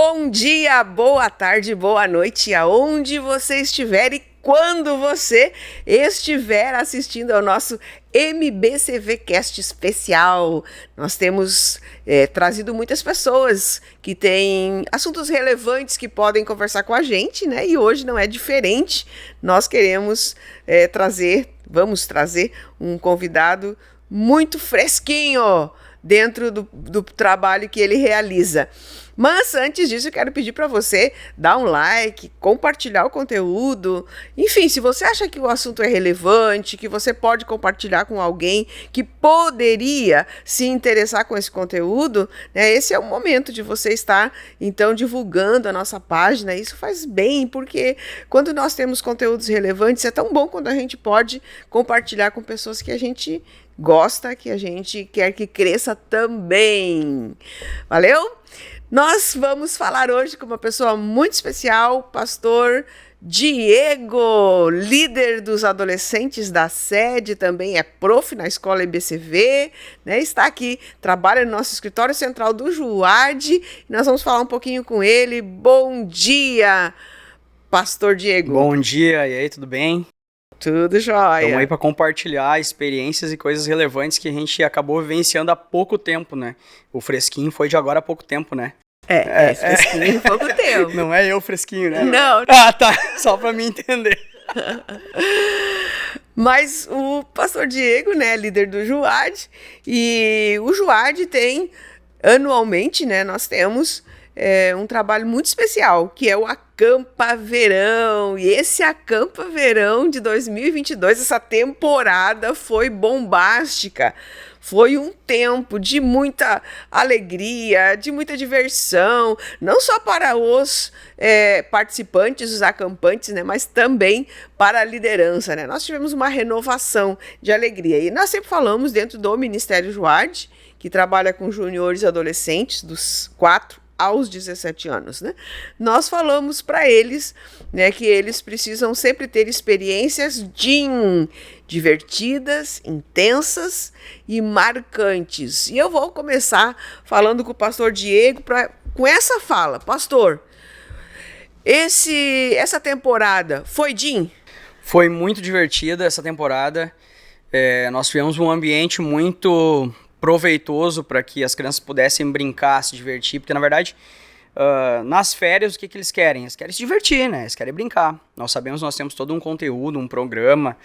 Bom dia, boa tarde, boa noite, aonde você estiver e quando você estiver assistindo ao nosso MBCV Cast especial. Nós temos trazido muitas pessoas que têm assuntos relevantes que podem conversar com a gente, né? E hoje não é diferente. Nós queremos vamos trazer um convidado muito fresquinho dentro do trabalho que ele realiza. Mas antes disso, eu quero pedir para você dar um like, compartilhar o conteúdo. Enfim, se você acha que o assunto é relevante, que você pode compartilhar com alguém que poderia se interessar com esse conteúdo, né, esse é o momento de você estar, então, divulgando a nossa página. Isso faz bem, porque quando nós temos conteúdos relevantes, é tão bom quando a gente pode compartilhar com pessoas que a gente gosta, que a gente quer que cresça também. Valeu? Nós vamos falar hoje com uma pessoa muito especial, pastor Diego, líder dos adolescentes da sede, também é prof na escola IBCV, né? Está aqui, trabalha no nosso escritório central do JUAD, e nós vamos falar um pouquinho com ele. Bom dia, pastor Diego. Bom dia, e aí, tudo bem? Tudo jóia. Estamos aí para compartilhar experiências e coisas relevantes que a gente acabou vivenciando há pouco tempo, né? O fresquinho foi de agora há pouco tempo, né? Fresquinho há pouco tempo. Não é eu fresquinho, né? Não. Ah, tá. Só para mim entender. Mas o pastor Diego, né, líder do JUAD, e o JUAD tem, anualmente, né, nós temos um trabalho muito especial, que é o Acampa Verão. E esse Acampa Verão de 2022, essa temporada foi bombástica. Foi um tempo de muita alegria, de muita diversão, não só para os participantes, os acampantes, né, mas também para a liderança, né? Nós tivemos uma renovação de alegria. E nós sempre falamos dentro do Ministério JUAD, que trabalha com juniores e adolescentes dos 4 aos 17 anos, né? Nós falamos para eles, né, que eles precisam sempre ter experiências divertidas, intensas e marcantes. E eu vou começar falando com o pastor Diego com essa fala. Pastor, essa temporada foi Foi muito divertida essa temporada. Nós tivemos um ambiente muito proveitoso para que as crianças pudessem brincar, se divertir, porque na verdade nas férias o que eles querem? Eles querem se divertir, né? Eles querem brincar. Nós sabemos, nós temos todo um conteúdo, um programa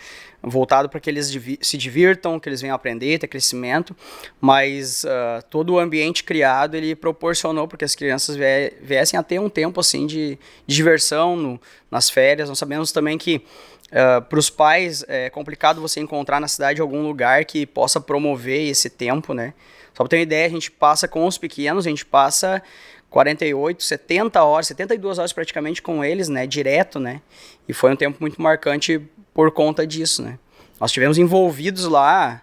voltado para que eles se divirtam, que eles venham aprender, ter crescimento, mas todo o ambiente criado, ele proporcionou para que as crianças viessem a ter um tempo assim de diversão nas férias. Nós sabemos também que para os pais é complicado você encontrar na cidade algum lugar que possa promover esse tempo, né? Só para ter uma ideia, a gente passa com os pequenos, a gente passa 48, 70 horas, 72 horas praticamente com eles, né? Direto, né? E foi um tempo muito marcante por conta disso, né? Nós tivemos envolvidos lá,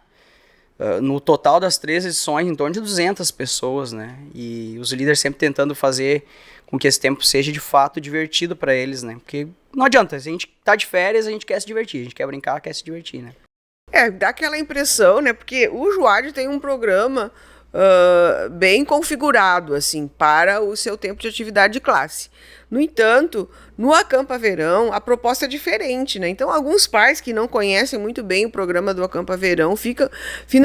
no total das 3 edições, em torno de 200 pessoas, né? E os líderes sempre tentando fazer com que esse tempo seja de fato divertido para eles, né? Porque não adianta, se a gente tá de férias, a gente quer se divertir, a gente quer brincar, quer se divertir, né? Dá aquela impressão, né? Porque o JUAD tem um programa bem configurado, assim, para o seu tempo de atividade de classe. No entanto, no Acampa Verão, a proposta é diferente, né? Então, alguns pais que não conhecem muito bem o programa do Acampa Verão ficam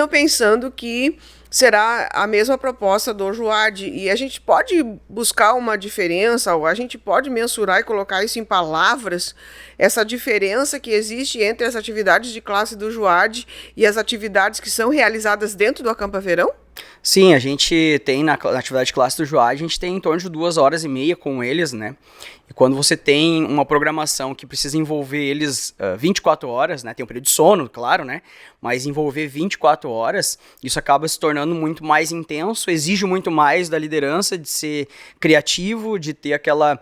pensando que será a mesma proposta do JUAD, e a gente pode buscar uma diferença, ou a gente pode mensurar e colocar isso em palavras, essa diferença que existe entre as atividades de classe do JUAD e as atividades que são realizadas dentro do Acampa Verão? Sim, a gente tem na atividade de classe do JUAD, a gente tem em torno de 2h30 com eles, né? E quando você tem uma programação que precisa envolver eles 24 horas, né? Tem um período de sono, claro, né? Mas envolver 24 horas, isso acaba se tornando muito mais intenso, exige muito mais da liderança de ser criativo, de ter aquela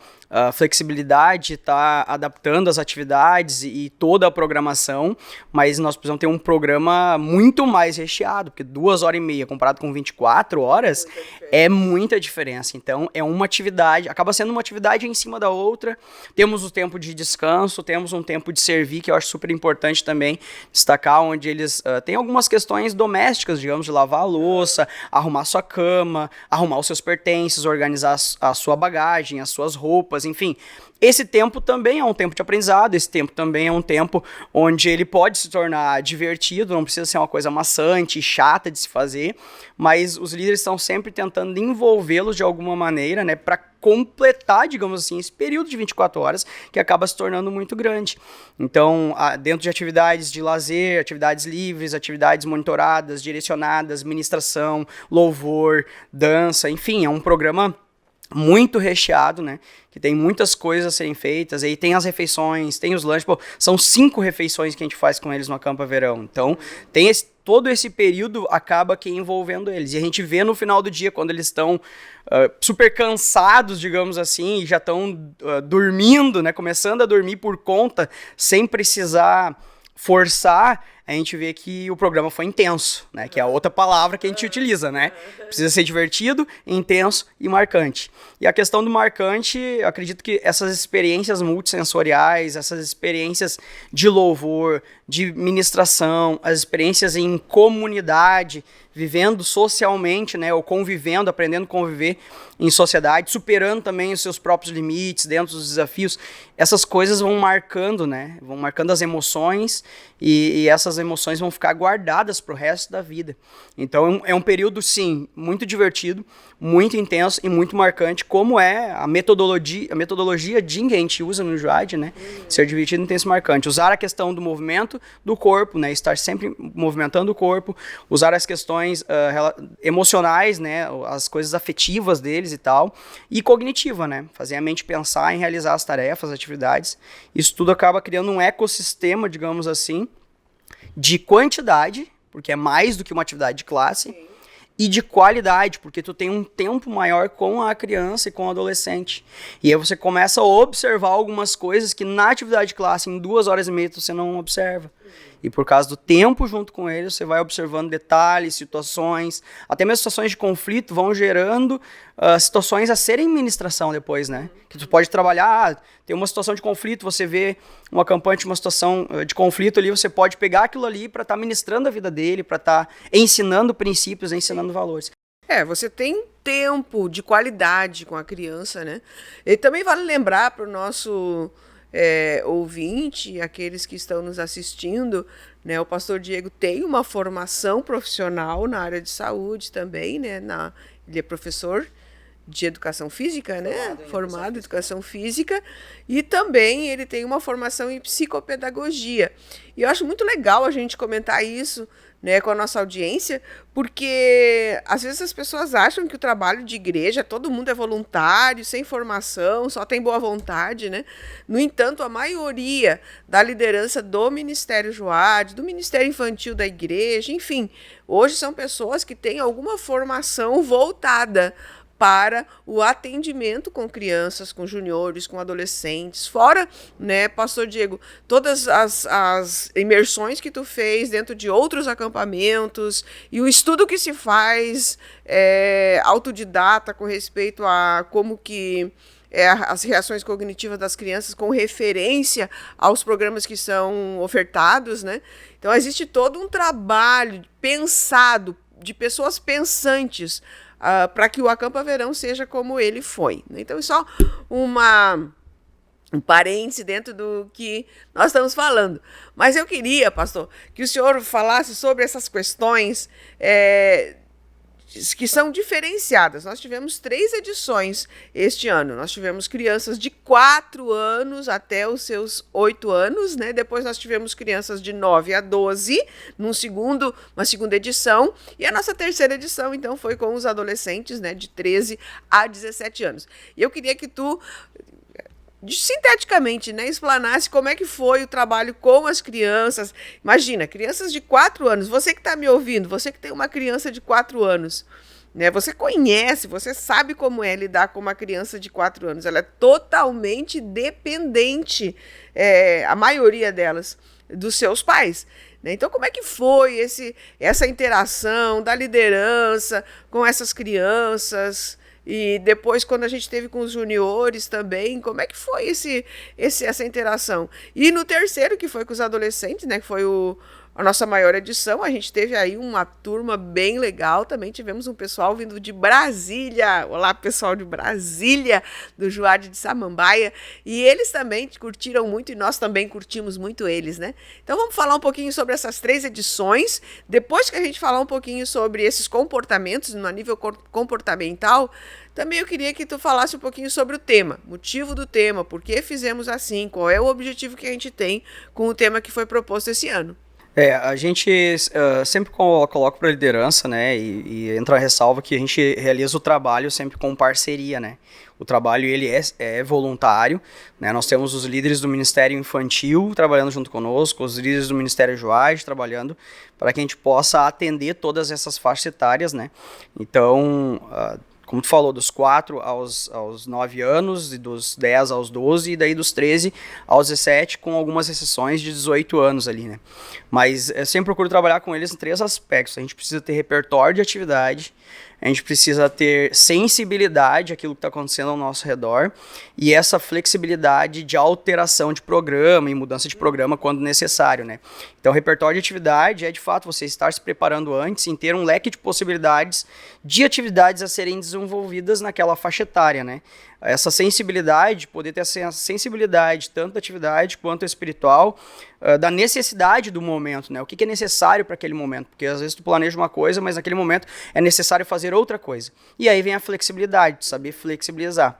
flexibilidade, está adaptando as atividades e toda a programação, mas nós precisamos ter um programa muito mais recheado, porque 2h30 comparado com 24 horas é muita diferença. Então, é uma atividade, acaba sendo uma atividade em cima da outra. Temos o tempo de descanso, temos um tempo de servir, que eu acho super importante também destacar, onde eles têm algumas questões domésticas, digamos, de lavar a louça, arrumar sua cama, arrumar os seus pertences, organizar a sua bagagem, as suas roupas, enfim. Esse tempo também é um tempo de aprendizado, esse tempo também é um tempo onde ele pode se tornar divertido, não precisa ser uma coisa maçante, chata de se fazer, mas os líderes estão sempre tentando envolvê-los de alguma maneira, né, para completar, digamos assim, esse período de 24 horas que acaba se tornando muito grande. Então, dentro de atividades de lazer, atividades livres, atividades monitoradas, direcionadas, ministração, louvor, dança, enfim, é um programa muito recheado, né, que tem muitas coisas a serem feitas, aí tem as refeições, tem os lanches, são 5 refeições que a gente faz com eles no Acampa Verão, então tem todo esse período acaba aqui envolvendo eles, e a gente vê no final do dia, quando eles estão super cansados, digamos assim, e já estão dormindo, né, começando a dormir por conta, sem precisar forçar, a gente vê que o programa foi intenso, né? Que é a outra palavra que a gente utiliza, né? Precisa ser divertido, intenso e marcante. E a questão do marcante, eu acredito que essas experiências multissensoriais, essas experiências de louvor, de ministração, as experiências em comunidade, vivendo socialmente, né? Ou convivendo, aprendendo a conviver em sociedade, superando também os seus próprios limites dentro dos desafios, essas coisas vão marcando, né? Vão marcando as emoções e essas emoções vão ficar guardadas para o resto da vida. Então é um período, sim, muito divertido, muito intenso e muito marcante, como é a metodologia Jing que a gente usa no JUAD, né? Ser divertido, intenso e marcante. Usar a questão do movimento do corpo, né? Estar sempre movimentando o corpo, usar as questões emocionais, né? As coisas afetivas deles e tal, e cognitiva, né? Fazer a mente pensar em realizar as tarefas, as atividades. Isso tudo acaba criando um ecossistema, digamos assim, de quantidade, porque é mais do que uma atividade de classe, e de qualidade, porque tu tem um tempo maior com a criança e com o adolescente. E aí você começa a observar algumas coisas que na atividade de classe, em 2h30, você não observa. E por causa do tempo junto com eles, você vai observando detalhes, situações, até mesmo situações de conflito vão gerando situações a serem ministração depois, né? Que tu pode trabalhar, tem uma situação de conflito, você vê um acampante, uma situação de conflito ali, você pode pegar aquilo ali para estar ministrando a vida dele, para estar ensinando princípios, ensinando valores. Você tem tempo de qualidade com a criança, né? E também vale lembrar para o nosso ouvinte, aqueles que estão nos assistindo, né? O pastor Diego tem uma formação profissional na área de saúde também, né? Ele é professor de educação física, né? Formado em educação física, e também ele tem uma formação em psicopedagogia. E eu acho muito legal a gente comentar isso, né, com a nossa audiência, porque às vezes as pessoas acham que o trabalho de igreja, todo mundo é voluntário, sem formação, só tem boa vontade, né? No entanto, a maioria da liderança do Ministério JUAD, do Ministério Infantil da igreja, enfim, hoje são pessoas que têm alguma formação voltada para o atendimento com crianças, com juniores, com adolescentes. Fora, né, pastor Diego, todas as imersões que tu fez dentro de outros acampamentos e o estudo que se faz autodidata com respeito a como que as reações cognitivas das crianças com referência aos programas que são ofertados, né? Então, existe todo um trabalho pensado, de pessoas pensantes, para que o Acampa Verão seja como ele foi. Então, é só um parêntese dentro do que nós estamos falando. Mas eu queria, pastor, que o senhor falasse sobre essas questões que são diferenciadas. Nós tivemos 3 edições este ano. Nós tivemos crianças de 4 anos até os seus 8 anos, né? Depois nós tivemos crianças de 9 a 12, uma segunda edição. E a nossa terceira edição, então, foi com os adolescentes, né, de 13 a 17 anos. E eu queria que tu, sinteticamente, né, explanasse como é que foi o trabalho com as crianças. Imagina, crianças de 4 anos, você que está me ouvindo, você que tem uma criança de 4 anos, né? Você conhece, você sabe como é lidar com uma criança de 4 anos. Ela é totalmente dependente, a maioria delas, dos seus pais. Né? Então, como é que foi essa interação da liderança com essas crianças? E depois, quando a gente teve com os juniores também, como é que foi essa interação? E no terceiro, que foi com os adolescentes, né, que foi a nossa maior edição, a gente teve aí uma turma bem legal. Também tivemos um pessoal vindo de Brasília. Olá, pessoal de Brasília, do Juad de Samambaia. E eles também curtiram muito e nós também curtimos muito eles, né? Então vamos falar um pouquinho sobre essas 3 edições. Depois que a gente falar um pouquinho sobre esses comportamentos no nível comportamental, também eu queria que tu falasse um pouquinho sobre o tema, motivo do tema, por que fizemos assim, qual é o objetivo que a gente tem com o tema que foi proposto esse ano. A gente sempre coloca para a liderança, né, e entra a ressalva que a gente realiza o trabalho sempre com parceria, né. O trabalho ele é voluntário, né, nós temos os líderes do Ministério Infantil trabalhando junto conosco, os líderes do Ministério Juad trabalhando para que a gente possa atender todas essas faixas etárias, né. Então, como tu falou, dos 4 aos 9 anos, e dos 10 aos 12, e daí dos 13 aos 17, com algumas exceções de 18 anos ali, né? Mas eu sempre procuro trabalhar com eles em 3 aspectos. A gente precisa ter repertório de atividade, a gente precisa ter sensibilidade àquilo que está acontecendo ao nosso redor e essa flexibilidade de alteração de programa e mudança de programa quando necessário, né? Então, repertório de atividade é, de fato, você estar se preparando antes em ter um leque de possibilidades de atividades a serem desenvolvidas naquela faixa etária, né? Essa sensibilidade, poder ter essa sensibilidade, tanto da atividade quanto espiritual, da necessidade do momento, né? O que é necessário para aquele momento, porque às vezes tu planeja uma coisa, mas naquele momento é necessário fazer outra coisa. E aí vem a flexibilidade, saber flexibilizar.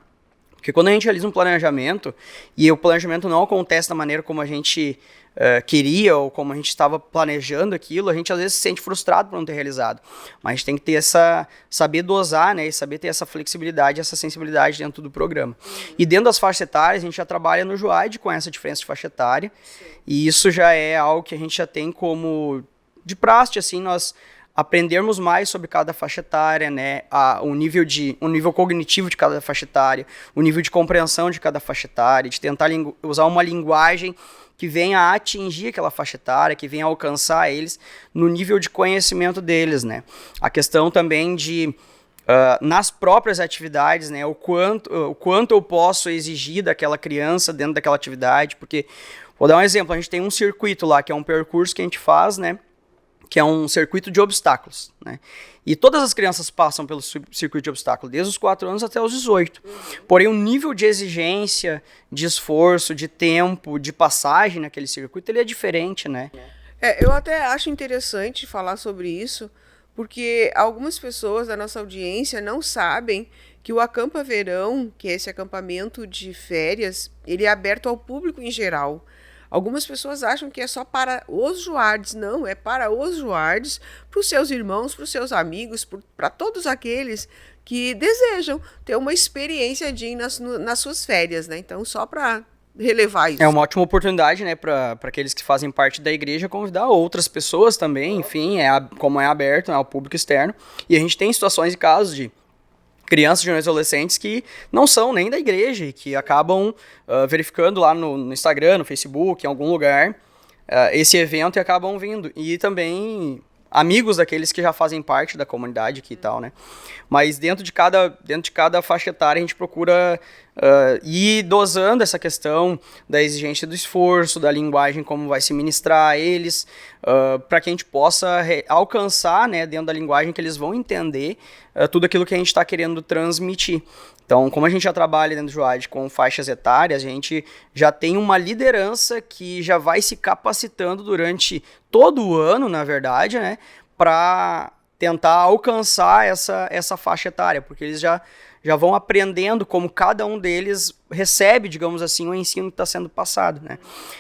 Porque quando a gente realiza um planejamento, e o planejamento não acontece da maneira como a gente queria, ou como a gente estava planejando aquilo, a gente às vezes se sente frustrado por não ter realizado. Mas a gente tem que ter saber dosar, né, e saber ter essa flexibilidade, essa sensibilidade dentro do programa. E dentro das faixas etárias, a gente já trabalha no Juad com essa diferença de faixa etária, e isso já é algo que a gente já tem como de praxe, assim, nós aprendermos mais sobre cada faixa etária, né, o nível cognitivo de cada faixa etária, o nível de compreensão de cada faixa etária, de tentar usar uma linguagem que venha a atingir aquela faixa etária, que venha a alcançar eles no nível de conhecimento deles, né. A questão também de, nas próprias atividades, né, o quanto eu posso exigir daquela criança dentro daquela atividade, porque, vou dar um exemplo, a gente tem um circuito lá, que é um percurso que a gente faz, né, que é um circuito de obstáculos, né? E todas as crianças passam pelo circuito de obstáculos, desde os 4 anos até os 18. Porém, o nível de exigência, de esforço, de tempo, de passagem naquele circuito, ele é diferente, né? Eu até acho interessante falar sobre isso, porque algumas pessoas da nossa audiência não sabem que o Acampa Verão, que é esse acampamento de férias, ele é aberto ao público em geral. Algumas pessoas acham que é só para os Juardes. Não, é para os Juardes, para os seus irmãos, para os seus amigos, para todos aqueles que desejam ter uma experiência de ir nas suas férias, né? Então, só para relevar isso. É uma ótima oportunidade, né, para aqueles que fazem parte da igreja convidar outras pessoas também, enfim, como é aberto, né, ao público externo. E a gente tem situações e casos de crianças, jovens e adolescentes que não são nem da igreja e que acabam verificando lá no Instagram, no Facebook, em algum lugar, esse evento e acabam vindo. E também amigos daqueles que já fazem parte da comunidade aqui e tal, né? Mas dentro de cada faixa etária a gente procura ir dosando essa questão da exigência do esforço, da linguagem, como vai se ministrar a eles, para que a gente possa alcançar, né, dentro da linguagem que eles vão entender tudo aquilo que a gente está querendo transmitir. Então, como a gente já trabalha dentro do Juad com faixas etárias, a gente já tem uma liderança que já vai se capacitando durante todo o ano, na verdade, né, para tentar alcançar essa faixa etária, porque eles já vão aprendendo como cada um deles recebe, digamos assim, o ensino que está sendo passado, né?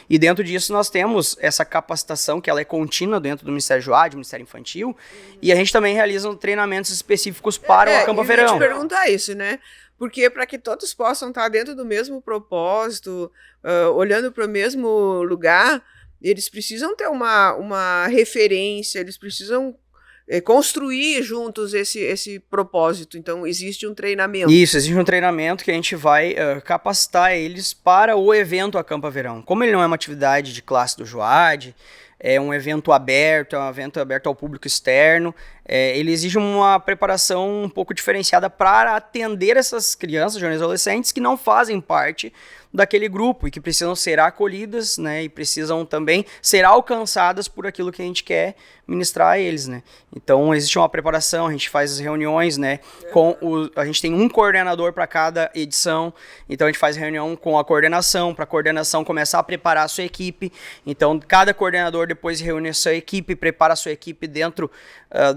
E dentro disso nós temos essa capacitação que ela é contínua dentro do Ministério Juad, do Ministério Infantil, e a gente também realiza treinamentos específicos para o Acampa Verão. Eu ia te perguntar isso, né? Porque para que todos possam estar dentro do mesmo propósito, olhando para o mesmo lugar, eles precisam ter uma referência, eles precisam construir juntos esse propósito. Então, existe um treinamento. Isso, existe um treinamento que a gente vai capacitar eles para o evento Acampa Verão. Como ele não é uma atividade de classe do JOAD, é um evento aberto, ao público externo, ele exige uma preparação um pouco diferenciada para atender essas crianças, jovens e adolescentes que não fazem parte daquele grupo e que precisam ser acolhidas, né, e precisam também ser alcançadas por aquilo que a gente quer ministrar a eles, né. Então existe uma preparação, a gente faz as reuniões, né, a gente tem um coordenador para cada edição, então a gente faz reunião com a coordenação, para a coordenação começar a preparar a sua equipe, então cada coordenador depois reúne a sua equipe, prepara a sua equipe dentro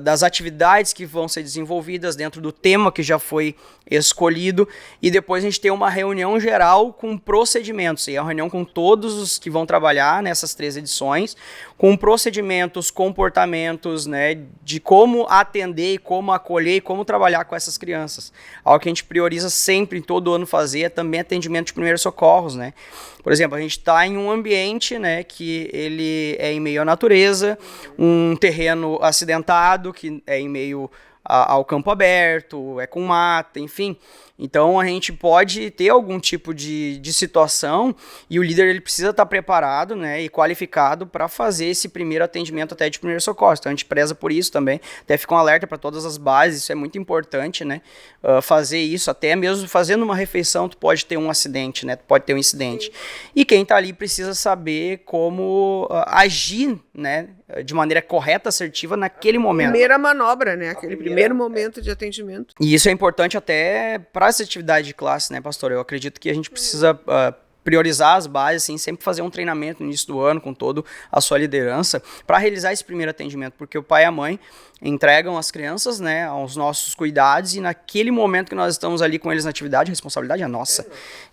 das atividades que vão ser desenvolvidas, dentro do tema que já foi escolhido, e depois a gente tem uma reunião geral com procedimentos, e é uma reunião com todos os que vão trabalhar nessas 3 edições, com procedimentos, comportamentos, né, de como atender, como acolher e como trabalhar com essas crianças. Algo que a gente prioriza sempre, em todo ano fazer, é também atendimento de primeiros socorros, né. Por exemplo, a gente está em um ambiente, né, que ele é em meio à natureza, um terreno acidentado, que é em meio ao campo aberto, é com mata, enfim. Então a gente pode ter algum tipo de situação e o líder ele precisa estar preparado, né, e qualificado para fazer esse primeiro atendimento até de primeiro socorro. Então a gente preza por isso também, até fica um alerta para todas as bases, isso é muito importante, né, fazer isso, até mesmo fazendo uma refeição tu pode ter um acidente, né, tu pode ter um incidente. Sim. E quem está ali precisa saber como agir, né, de maneira correta, assertiva naquele momento. Primeira manobra, né, aquele primeiro momento de atendimento. E isso é importante até para essa atividade de classe, né, pastor? Eu acredito que a gente precisa priorizar as bases, assim, sempre fazer um treinamento no início do ano com toda a sua liderança para realizar esse primeiro atendimento, porque o pai e a mãe entregam as crianças, né, aos nossos cuidados e naquele momento que nós estamos ali com eles na atividade, a responsabilidade é nossa.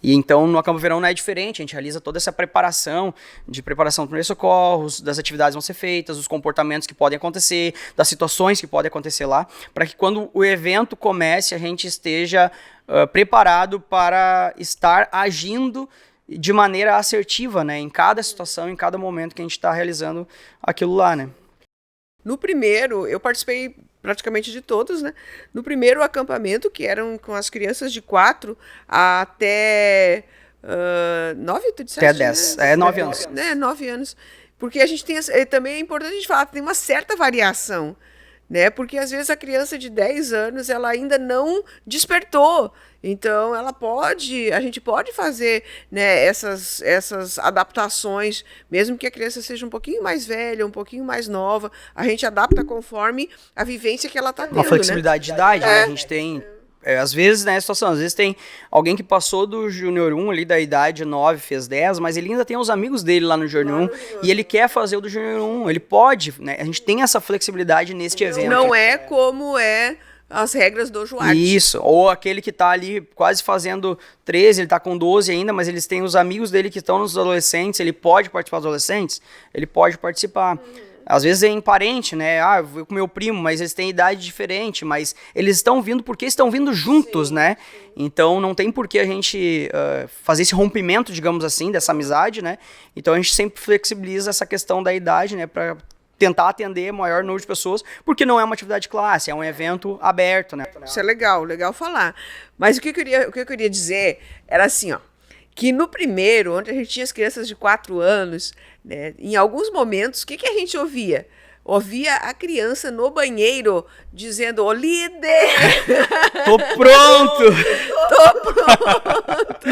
E então no Acampa Verão não é diferente, a gente realiza toda essa preparação de primeiros socorros, das atividades vão ser feitas, dos comportamentos que podem acontecer, das situações que podem acontecer lá, para que quando o evento comece a gente esteja preparado para estar agindo de maneira assertiva, né, em cada situação, em cada momento que a gente está realizando aquilo lá, né. No primeiro, eu participei praticamente de todos, né? No primeiro acampamento, que eram com as crianças de 4 até 9, tu disseste? Até 10, 9 anos. Né, 9 anos. Porque a gente tem, também é importante a gente falar, tem uma certa variação, né? Porque às vezes a criança de 10 anos, ela ainda não despertou. Então, a gente pode fazer, né, essas adaptações, mesmo que a criança seja um pouquinho mais velha, um pouquinho mais nova, a gente adapta conforme a vivência que ela está tendo, uma flexibilidade, né, de idade, né? A gente tem, às vezes, né, situação, às vezes tem alguém que passou do Júnior 1 ali, da idade 9, fez 10, mas ele ainda tem os amigos dele lá no Júnior 1, e ele quer fazer o do Júnior 1, ele pode, né? A gente tem essa flexibilidade neste evento. Não é como as regras do JOAD. Isso, ou aquele que tá ali quase fazendo 13, ele tá com 12 ainda, mas eles têm os amigos dele que estão nos adolescentes, ele pode participar dos adolescentes? Ele pode participar. Às vezes é em parente, né? Eu vou com meu primo, mas eles têm idade diferente, mas eles estão vindo porque estão vindo juntos, sim, né? Sim. Então não tem por que a gente fazer esse rompimento, digamos assim, dessa amizade, né? Então a gente sempre flexibiliza essa questão da idade, né? Para tentar atender maior número de pessoas, porque não é uma atividade de classe, é um evento aberto, né? Isso é legal falar. Mas o que eu queria dizer era assim, ó, que no primeiro, onde a gente tinha as crianças de 4 anos, né, em alguns momentos, o que a gente ouvia? Ouvia a criança no banheiro dizendo, ô líder! Tô pronto! Tô pronto!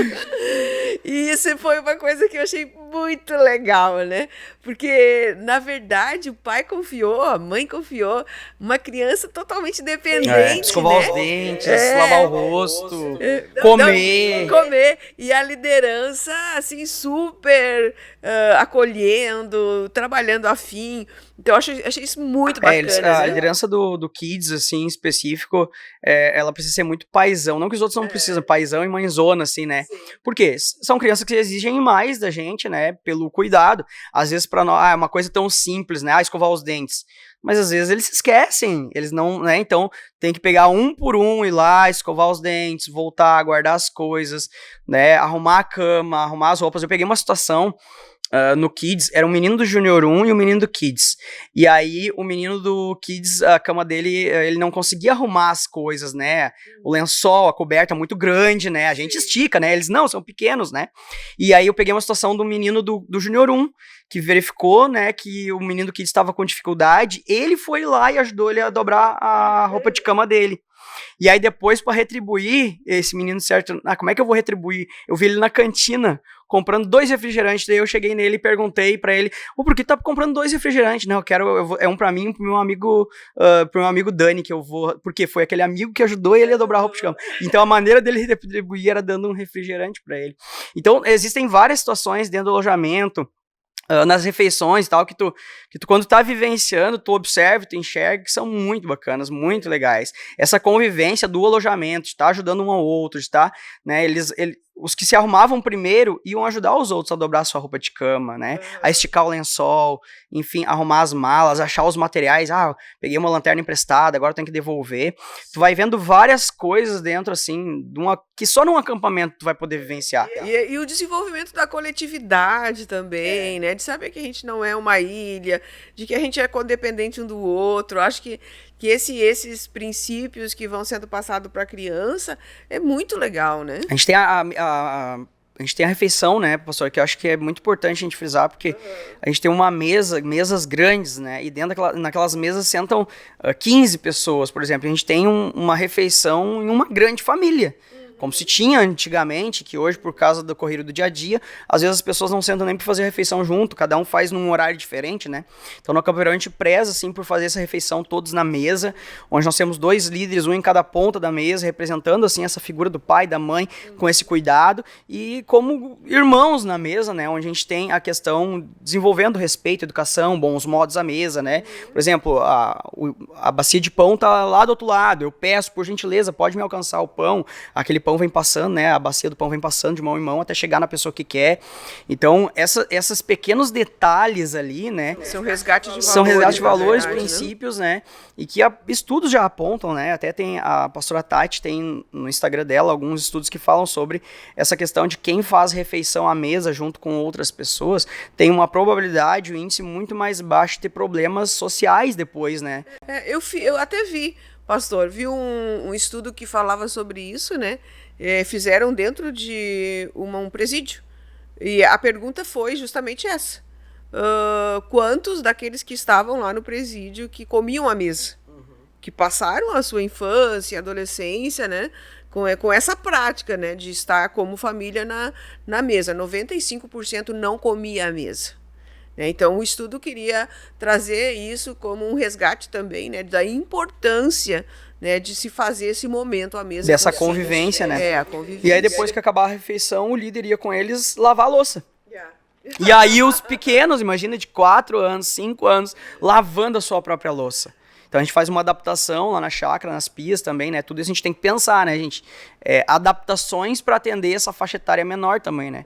E isso foi uma coisa que eu achei muito legal, né? Porque, na verdade, o pai confiou, a mãe confiou, uma criança totalmente dependente, escovar, né, os dentes, lavar o rosto, comer. Comer. E a liderança, assim, super acolhendo, trabalhando afim. Então, eu achei isso muito bacana. A liderança do Kids, assim, em específico, ela precisa ser muito paizão. Não que os outros não precisam, paizão e mãezona, assim, né? Sim. Por quê? São crianças que exigem mais da gente, né? Pelo cuidado. Às vezes, pra nós, é uma coisa tão simples, né? Escovar os dentes. Mas às vezes eles se esquecem, eles não, né? Então tem que pegar um por um, ir lá, escovar os dentes, voltar, guardar as coisas, né? Arrumar a cama, arrumar as roupas. Eu peguei uma situação no Kids, era um menino do Júnior 1 e um menino do Kids. E aí, o menino do Kids, a cama dele, ele não conseguia arrumar as coisas, né? O lençol, a coberta muito grande, né? A gente estica, né? Eles não, são pequenos, né? E aí eu peguei uma situação do menino do Júnior 1, que verificou, né, que o menino do Kids estava com dificuldade, ele foi lá e ajudou ele a dobrar a roupa de cama dele. E aí depois, para retribuir esse menino certo, como é que eu vou retribuir? Eu vi ele na cantina comprando 2 refrigerantes, daí eu cheguei nele e perguntei para ele, por que tá comprando 2 refrigerantes? Não, é um para mim e pro meu amigo Dani, que eu vou, porque foi aquele amigo que ajudou ele a dobrar a roupa de cama. Então a maneira dele retribuir era dando um refrigerante para ele. Então existem várias situações dentro do alojamento, nas refeições e tal, que tu quando tá vivenciando, tu observa, tu enxerga, que são muito bacanas, muito legais. Essa convivência do alojamento, de estar ajudando um ao outro, de estar, né, os que se arrumavam primeiro iam ajudar os outros a dobrar a sua roupa de cama, né, a esticar o lençol, enfim, arrumar as malas, achar os materiais, peguei uma lanterna emprestada, agora tenho que devolver. Tu vai vendo várias coisas dentro, assim, que só num acampamento tu vai poder vivenciar. E o desenvolvimento da coletividade também, né, de saber que a gente não é uma ilha, de que a gente é codependente um do outro. Acho que esses princípios que vão sendo passados para a criança é muito legal, né? A gente tem a gente tem a refeição, né, pastor, que eu acho que é muito importante a gente frisar, porque a gente tem uma mesas grandes, né, e naquelas mesas sentam 15 pessoas, por exemplo. A gente tem uma refeição em uma grande família. Como se tinha antigamente, que hoje, por causa do correrio do dia a dia, às vezes as pessoas não sentam nem para fazer a refeição junto, cada um faz num horário diferente, né? Então no acampamento a gente preza, assim, por fazer essa refeição todos na mesa, onde nós temos 2 líderes, um em cada ponta da mesa, representando, assim, essa figura do pai e da mãe, com esse cuidado, e como irmãos na mesa, né? Onde a gente tem a questão desenvolvendo respeito, educação, bons modos à mesa, né? Por exemplo, a bacia de pão tá lá do outro lado, eu peço, por gentileza, pode me alcançar o pão, aquele pão vem passando, né? A bacia do pão vem passando de mão em mão até chegar na pessoa que quer. Então, esses pequenos detalhes ali, né? São resgate de valores. São resgate de valores, princípios, né? E que estudos já apontam, né? Até tem a pastora Tati, tem no Instagram dela alguns estudos que falam sobre essa questão de quem faz refeição à mesa junto com outras pessoas tem uma probabilidade, um índice muito mais baixo de ter problemas sociais depois, né? Eu até vi, pastor, um estudo que falava sobre isso, né? Fizeram dentro de um presídio. E a pergunta foi justamente essa. Quantos daqueles que estavam lá no presídio que comiam à mesa? Que passaram a sua infância, adolescência, né? Com essa prática, né? De estar como família na mesa. 95% não comia à mesa. Então, o estudo queria trazer isso como um resgate também, né, da importância, né, de se fazer esse momento à mesa. Dessa convivência, né? A convivência. E aí, depois que acabar a refeição, o líder ia com eles lavar a louça. E aí, os pequenos, imagina, de 4 anos, 5 anos, lavando a sua própria louça. Então, a gente faz uma adaptação lá na chácara, nas pias também, né? Tudo isso a gente tem que pensar, né, gente? Adaptações para atender essa faixa etária menor também, né?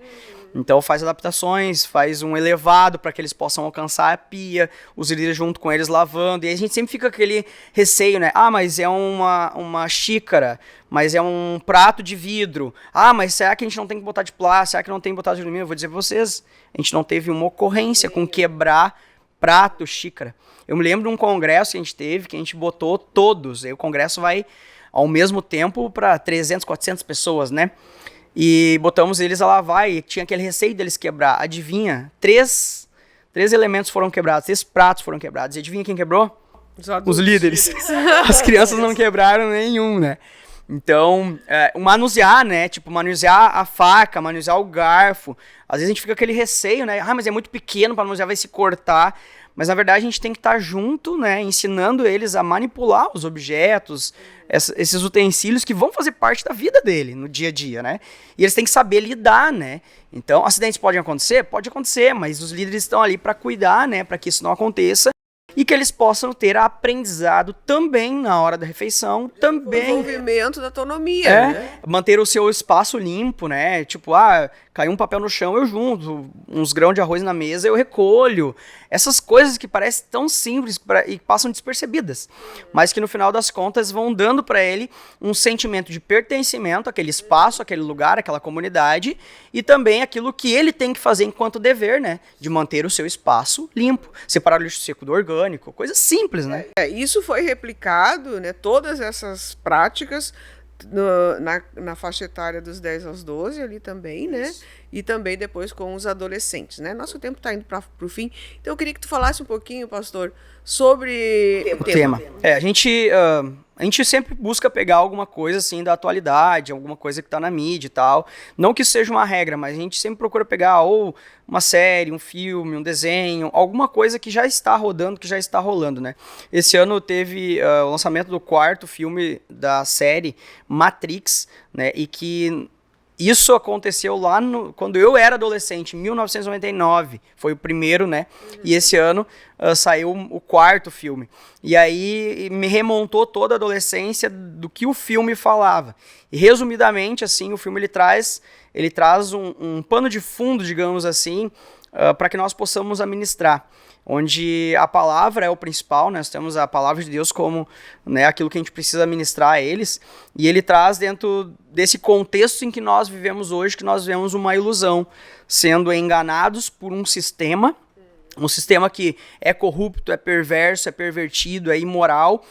Então faz adaptações, faz um elevado para que eles possam alcançar a pia, os líderes junto com eles lavando, e a gente sempre fica com aquele receio, né? Mas é uma xícara, mas é um prato de vidro. Mas será que a gente não tem que botar de plástico? Será que não tem que botar de alumínio? Eu vou dizer para vocês, a gente não teve uma ocorrência com quebrar prato, xícara. Eu me lembro de um congresso que a gente teve, que a gente botou todos, e o congresso vai ao mesmo tempo para 300, 400 pessoas, né? E botamos eles a lavar e tinha aquele receio deles quebrar. Adivinha? Três elementos foram quebrados, 3 pratos foram quebrados. E adivinha quem quebrou? Os líderes. As crianças não quebraram nenhum, né? Então, manusear, né? Tipo, manusear a faca, manusear o garfo. Às vezes a gente fica com aquele receio, né? Mas é muito pequeno para manusear, vai se cortar. Mas, na verdade, a gente tem que estar junto, né? Ensinando eles a manipular os objetos, esses utensílios que vão fazer parte da vida dele no dia a dia, né? E eles têm que saber lidar, né? Então, acidentes podem acontecer? Pode acontecer, mas os líderes estão ali para cuidar, né? Para que isso não aconteça. e que eles possam ter aprendizado também na hora da refeição, também... Desenvolvimento da autonomia, né? Manter o seu espaço limpo, né? Tipo, caiu um papel no chão, eu junto, uns grãos de arroz na mesa, eu recolho. Essas coisas que parecem tão simples e passam despercebidas, mas que no final das contas vão dando para ele um sentimento de pertencimento àquele espaço, àquele lugar, àquela comunidade, e também aquilo que ele tem que fazer enquanto dever, né? De manter o seu espaço limpo, separar o lixo seco do orgânico, coisa simples, né? Isso foi replicado, né? Todas essas práticas na faixa etária dos 10 aos 12 ali também, né? E também depois com os adolescentes, né? Nosso tempo está indo para o fim, então eu queria que tu falasse um pouquinho, pastor, sobre o tema. A gente sempre busca pegar alguma coisa assim da atualidade, alguma coisa que está na mídia e tal. Não que isso seja uma regra, mas a gente sempre procura pegar ou uma série, um filme, um desenho, alguma coisa que já está rodando, que já está rolando, né? Esse ano teve o lançamento do 4º filme da série Matrix, né? E que isso aconteceu lá quando eu era adolescente, em 1999, foi o primeiro, né? E esse ano saiu o 4º filme. E aí me remontou toda a adolescência do que o filme falava. E resumidamente, assim, o filme ele traz um pano de fundo, digamos assim, para que nós possamos administrar. Onde a palavra é o principal, nós temos a palavra de Deus como, né, aquilo que a gente precisa ministrar a eles, e ele traz dentro desse contexto em que nós vivemos hoje, que nós vivemos uma ilusão, sendo enganados por um sistema que é corrupto, é perverso, é pervertido, é imoral,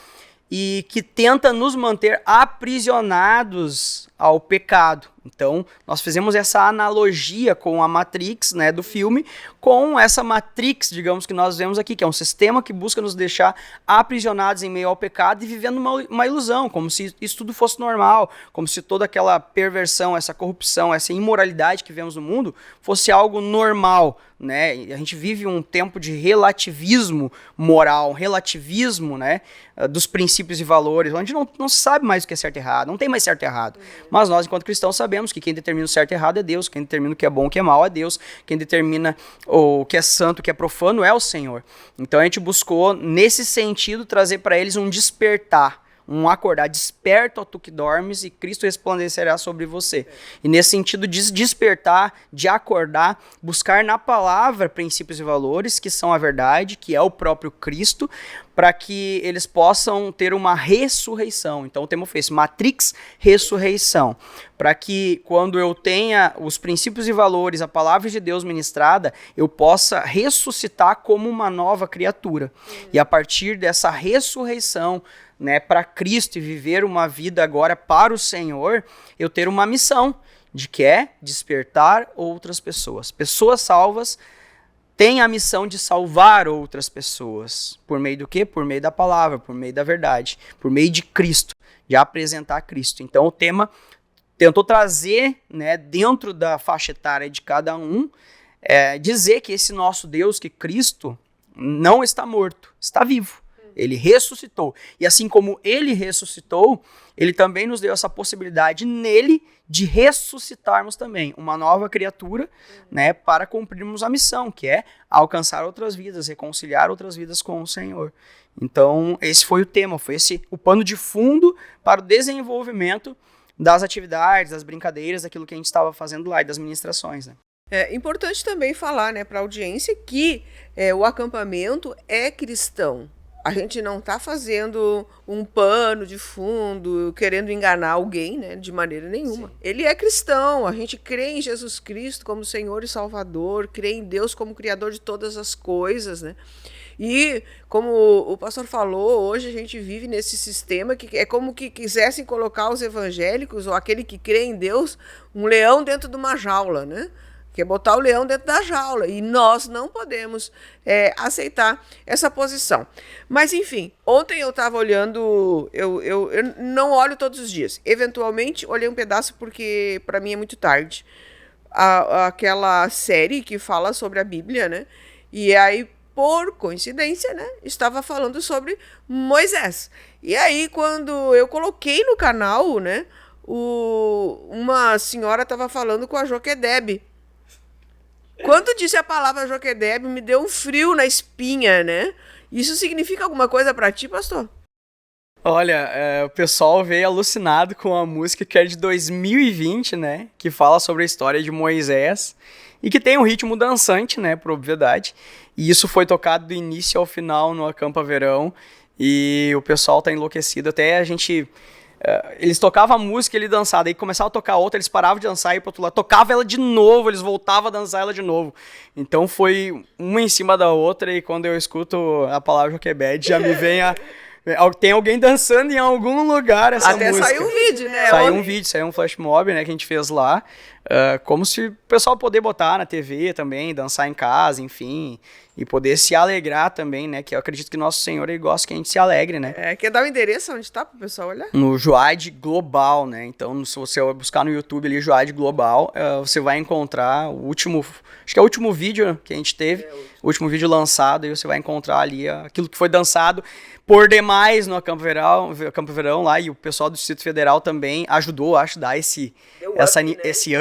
e que tenta nos manter aprisionados ao pecado. Então, nós fizemos essa analogia com a Matrix, né, do filme, com essa Matrix, digamos, que nós vemos aqui, que é um sistema que busca nos deixar aprisionados em meio ao pecado e vivendo uma ilusão, como se isso tudo fosse normal, como se toda aquela perversão, essa corrupção, essa imoralidade que vemos no mundo fosse algo normal, né? E a gente vive um tempo de relativismo moral, relativismo, né, dos princípios e valores, onde não se sabe mais o que é certo e errado, não tem mais certo e errado. Mas nós, enquanto cristãos, sabemos que quem determina o certo e errado é Deus, quem determina o que é bom e o que é mal é Deus, quem determina o que é santo, o que é profano é o Senhor. Então a gente buscou, nesse sentido, trazer para eles um despertar, um acordar, desperta, ó tu que dormes, e Cristo resplandecerá sobre você. E nesse sentido de despertar, de acordar, buscar na palavra princípios e valores, que são a verdade, que é o próprio Cristo, para que eles possam ter uma ressurreição. Então o tema foi esse, Matrix, ressurreição. Para que quando eu tenha os princípios e valores, a palavra de Deus ministrada, eu possa ressuscitar como uma nova criatura. E a partir dessa ressurreição, né, para Cristo e viver uma vida agora para o Senhor, eu ter uma missão de que é despertar outras pessoas. Pessoas salvas têm a missão de salvar outras pessoas. Por meio do quê? Por meio da palavra, por meio da verdade, por meio de Cristo, de apresentar Cristo. Então o tema tentou trazer, né, dentro da faixa etária de cada um, dizer que esse nosso Deus, que Cristo, não está morto, está vivo. Ele ressuscitou. E assim como ele ressuscitou, ele também nos deu essa possibilidade nele de ressuscitarmos também uma nova criatura, né, para cumprirmos a missão, que é alcançar outras vidas, reconciliar outras vidas com o Senhor. Então, esse foi o tema, foi esse o pano de fundo para o desenvolvimento das atividades, das brincadeiras, daquilo que a gente estava fazendo lá e das ministrações, né? É importante também falar, né, para a audiência que o acampamento é cristão. A gente não está fazendo um pano de fundo, querendo enganar alguém, né, de maneira nenhuma. Sim. Ele é cristão, a gente crê em Jesus Cristo como Senhor e Salvador, crê em Deus como Criador de todas as coisas, né? E, como o pastor falou, hoje a gente vive nesse sistema que é como que quisessem colocar os evangélicos, ou aquele que crê em Deus, um leão dentro de uma jaula, né? Quer botar o leão dentro da jaula, e nós não podemos aceitar essa posição. Mas, enfim, ontem eu estava olhando, eu não olho todos os dias, eventualmente olhei um pedaço porque para mim é muito tarde, aquela série que fala sobre a Bíblia, né? E aí, por coincidência, né, estava falando sobre Moisés. E aí, quando eu coloquei no canal, né, uma senhora estava falando com a Joquedebe. Quando disse a palavra Joquedebe, me deu um frio na espinha, né? Isso significa alguma coisa para ti, pastor? Olha, o pessoal veio alucinado com a música que é de 2020, né? Que fala sobre a história de Moisés e que tem um ritmo dançante, né? Por obviedade. E isso foi tocado do início ao final no Acampa Verão e o pessoal tá enlouquecido. Até a gente... eles tocavam a música e ele dançava, daí começava a tocar outra, eles paravam de dançar e ia pro outro lado, tocava ela de novo, eles voltavam a dançar ela de novo. Então foi uma em cima da outra e quando eu escuto a palavra Joquebed, já me vem tem alguém dançando em algum lugar essa Até música. Até saiu um vídeo, né? Saiu um flash mob, né, que a gente fez lá. Como se o pessoal poder botar na TV também, dançar em casa, enfim, e poder se alegrar também, né, que eu acredito que Nosso Senhor, ele gosta que a gente se alegre, né. Quer dar o endereço onde tá pro pessoal olhar? No Joad Global, né, então se você buscar no YouTube ali, Joad Global, você vai encontrar o último, acho que é o último vídeo que a gente teve, o último vídeo lançado, e você vai encontrar ali aquilo que foi dançado por demais no Campo Verão lá, e o pessoal do Distrito Federal também ajudou, acho, a dar esse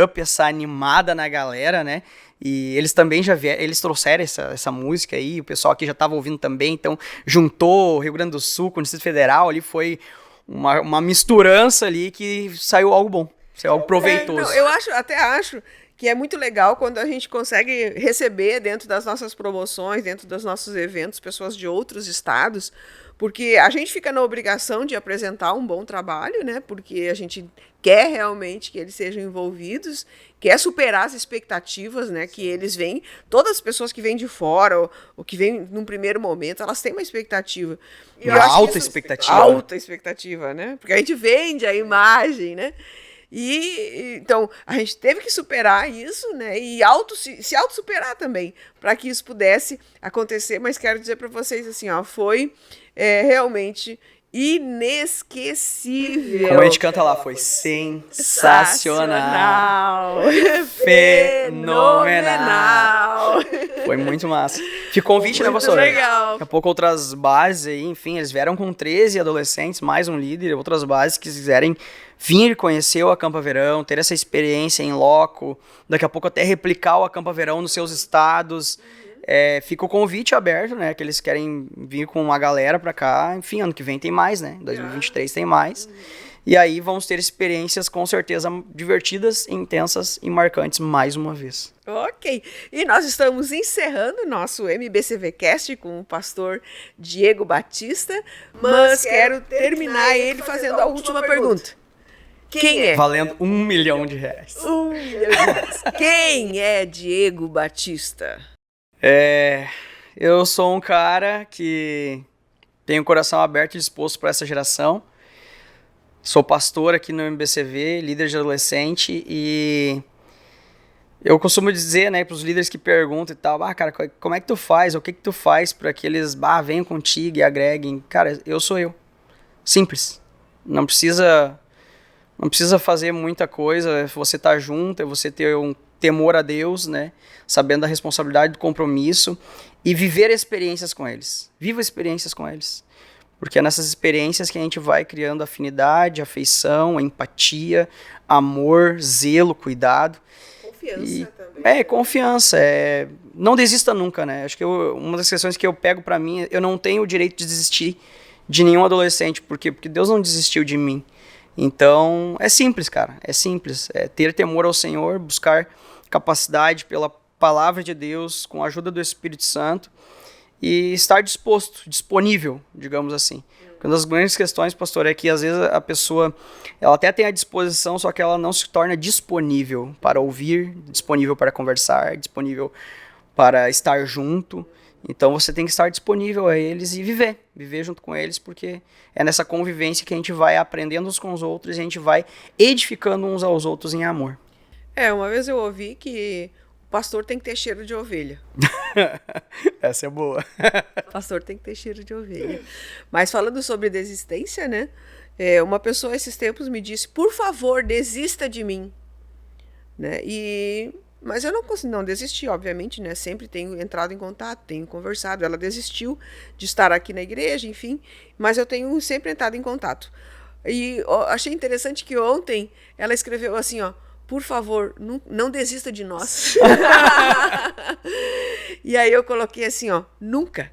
up, essa animada na galera, né? E eles também eles trouxeram essa música aí, o pessoal aqui já estava ouvindo também, então juntou o Rio Grande do Sul com o Distrito Federal, ali foi uma misturança ali que saiu algo bom, saiu algo proveitoso. Eu acho que é muito legal quando a gente consegue receber dentro das nossas promoções, dentro dos nossos eventos, pessoas de outros estados, porque a gente fica na obrigação de apresentar um bom trabalho, né? Porque a gente quer realmente que eles sejam envolvidos, quer superar as expectativas, né? Que eles vêm, todas as pessoas que vêm de fora, ou que vêm num primeiro momento, elas têm uma expectativa. Alta expectativa. Alta expectativa, né? Porque a gente vende a imagem, né? Então, a gente teve que superar isso, né? E se auto-superar também, para que isso pudesse acontecer. Mas quero dizer para vocês assim, ó, foi realmente inesquecível. Como a gente canta lá, foi sensacional. Fenomenal. Foi muito massa. Fica convite, né, pastor? Legal. Daqui a pouco outras bases aí, enfim, eles vieram com 13 adolescentes, mais um líder, outras bases que quiserem vir conhecer o Acampa Verão, ter essa experiência em loco, daqui a pouco até replicar o Acampa Verão nos seus estados. Fica o convite aberto, né, que eles querem vir com uma galera pra cá, enfim, ano que vem tem mais, né, 2023 tem mais, e aí vamos ter experiências com certeza divertidas, intensas e marcantes mais uma vez. Ok, e nós estamos encerrando o nosso MBCVcast com o pastor Diego Batista, mas quero terminar ele fazendo a última pergunta. Quem é? Valendo R$1 milhão. R$1 milhão. Quem é Diego Batista? Eu sou um cara que tem o coração aberto e disposto para essa geração. Sou pastor aqui no MBCV, líder de adolescente, e eu costumo dizer, né, para os líderes que perguntam e tal, cara, como é que tu faz? O que tu faz para que eles venham contigo e agreguem? Cara, eu sou eu. Simples. Não precisa fazer muita coisa, você tá junto, é você ter um temor a Deus, né? Sabendo da responsabilidade do compromisso e viver experiências com eles. Viva experiências com eles. Porque é nessas experiências que a gente vai criando afinidade, afeição, empatia, amor, zelo, cuidado. Confiança também. Confiança. Não desista nunca, né? Acho que uma das questões que eu pego pra mim, eu não tenho o direito de desistir de nenhum adolescente. Por quê? Porque Deus não desistiu de mim. Então, é simples, cara. É simples. É ter temor ao Senhor, buscar capacidade pela palavra de Deus, com a ajuda do Espírito Santo, e estar disponível, digamos assim. Uma das grandes questões, pastor, é que às vezes a pessoa, ela até tem a disposição, só que ela não se torna disponível para ouvir, disponível para conversar, disponível para estar junto. Então você tem que estar disponível a eles e viver junto com eles, porque é nessa convivência que a gente vai aprendendo uns com os outros e a gente vai edificando uns aos outros em amor. Uma vez eu ouvi que o pastor tem que ter cheiro de ovelha. Essa é boa. O pastor tem que ter cheiro de ovelha. Mas falando sobre desistência, né? Uma pessoa esses tempos me disse, por favor, desista de mim. Né? Mas eu não desisti, obviamente, né? Sempre tenho entrado em contato, tenho conversado. Ela desistiu de estar aqui na igreja, enfim, mas eu tenho sempre entrado em contato. E achei interessante que ontem ela escreveu assim, ó, por favor, não desista de nós. E aí eu coloquei assim, ó, nunca.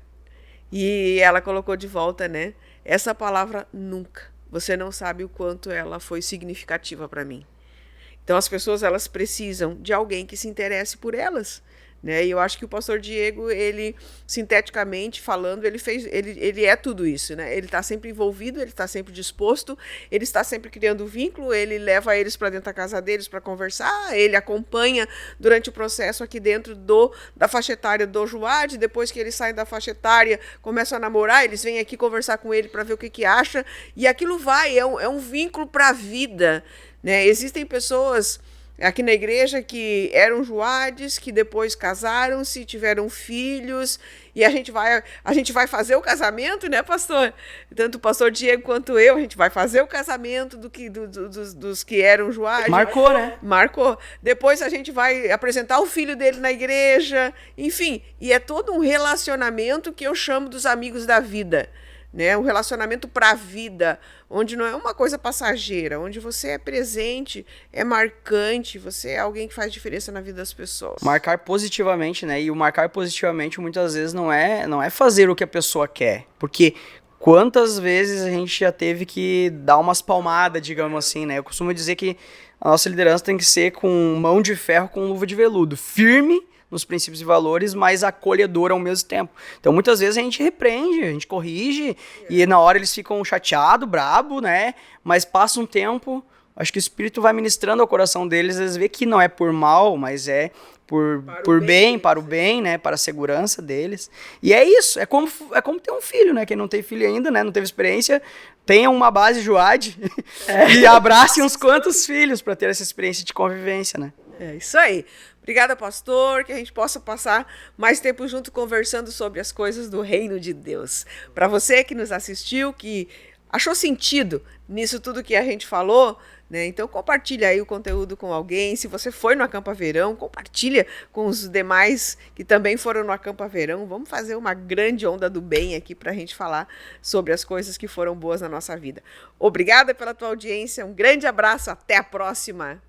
E ela colocou de volta, né? Essa palavra nunca. Você não sabe o quanto ela foi significativa para mim. Então as pessoas elas precisam de alguém que se interesse por elas, né? E eu acho que o pastor Diego, ele sinteticamente falando, ele é tudo isso, né? Ele está sempre envolvido, ele está sempre disposto, ele está sempre criando vínculo, ele leva eles para dentro da casa deles para conversar, ele acompanha durante o processo aqui dentro da faixa etária do Juad. Depois que eles saem da faixa etária, começam a namorar, eles vêm aqui conversar com ele para ver o que acha, e aquilo é um vínculo para a vida. Né? Existem pessoas aqui na igreja que eram Juades, que depois casaram-se, tiveram filhos, e a gente vai fazer o casamento, né, pastor? Tanto o pastor Diego quanto eu, a gente vai fazer o casamento dos que eram Juades. Marcou, né? Marcou. Depois a gente vai apresentar o filho dele na igreja, enfim, e é todo um relacionamento que eu chamo dos amigos da vida. Né, um relacionamento para a vida, onde não é uma coisa passageira, onde você é presente, é marcante, você é alguém que faz diferença na vida das pessoas. Marcar positivamente, né? E o marcar positivamente muitas vezes não é fazer o que a pessoa quer, porque quantas vezes a gente já teve que dar umas palmadas, digamos assim, né? Eu costumo dizer que a nossa liderança tem que ser com mão de ferro, com luva de veludo, firme nos princípios e valores, mas acolhedor ao mesmo tempo. Então, muitas vezes a gente repreende, a gente corrige, e na hora eles ficam chateados, brabo, né? Mas passa um tempo, acho que o Espírito vai ministrando ao coração deles, eles vê que não é por mal, mas é por bem, para o bem, né? Para a segurança deles. E é isso, é como ter um filho, né? Quem não tem filho ainda, né? Não teve experiência, tenha uma base Juad e abrace uns quantos filhos para ter essa experiência de convivência, né? É isso aí. Obrigada, pastor, que a gente possa passar mais tempo junto conversando sobre as coisas do reino de Deus. Para você que nos assistiu, que achou sentido nisso tudo que a gente falou, né? Então compartilha aí o conteúdo com alguém. Se você foi no Acampa Verão, compartilha com os demais que também foram no Acampa Verão. Vamos fazer uma grande onda do bem aqui para a gente falar sobre as coisas que foram boas na nossa vida. Obrigada pela tua audiência, um grande abraço, até a próxima!